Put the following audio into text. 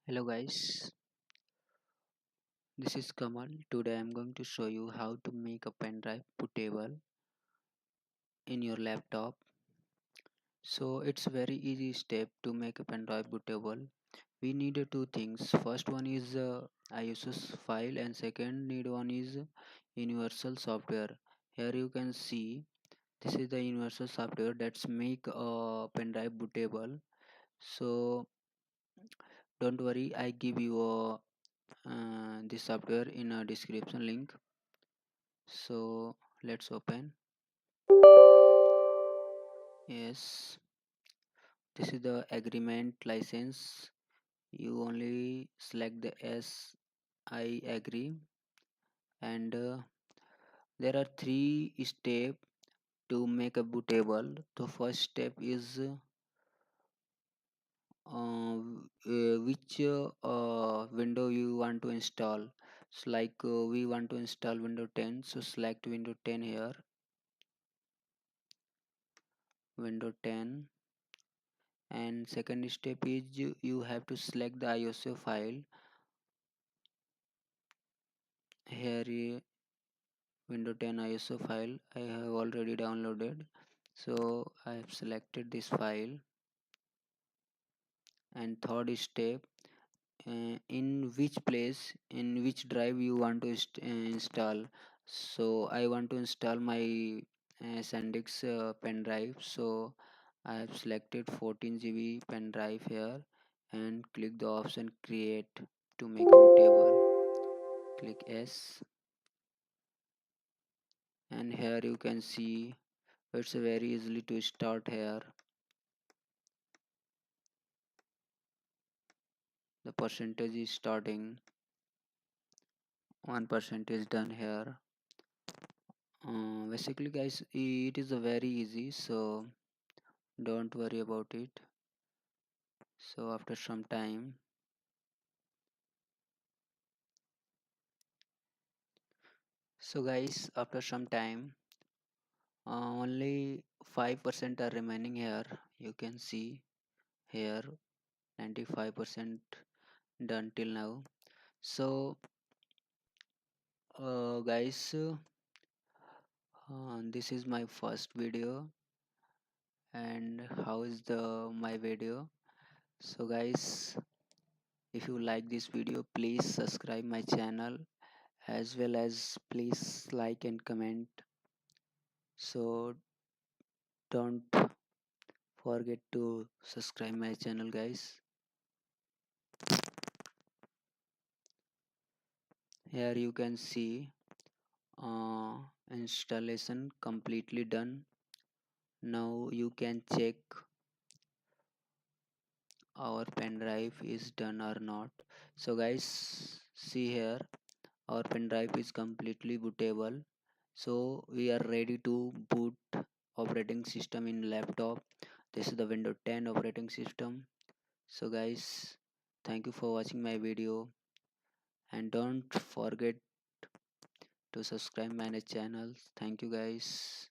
Hello guys, this is Kamal. Today I am going to show you how to make a pendrive bootable in your laptop. So it's very easy step to make a pendrive bootable. We need two things. First one is ISOs file and second need one is universal software. Here you can see this is the universal software that's make a pendrive bootable. So don't worry, I give you this software in a description link. So let's open. Yes, this is the agreement license. You only select the S, I agree, and there are three steps to make a bootable. The first step is which window you want to install. So like we want to install Windows 10, so select Windows 10 here, Windows 10. And second step is you have to select the ISO file. Here Windows 10 ISO file I have already downloaded, so I have selected this file. And third step, in which place, in which drive you want to install. So I want to install my SanDisk pen drive, so I have selected 14 GB pen drive here and click the option create to make a bootable. Click S, and here you can see it's very easily to start. Here the percentage is starting, 1% is done here. Basically guys, it is a very easy, so don't worry about it. So after some time, so guys, after some time, only 5% are remaining here. You can see here 95% done till now. So guys, this is my first video. And how is the my video? So guys, if you like this video, please subscribe my channel, as well as please like and comment. So don't forget to subscribe my channel guys. Here you can see installation completely done. Now you can check our pen drive is done or not. So guys, see here our pen drive is completely bootable, so we are ready to boot operating system in laptop. This is the Windows 10 operating system. So guys, thank you for watching my video, and don't forget to subscribe my channel. Thank you guys.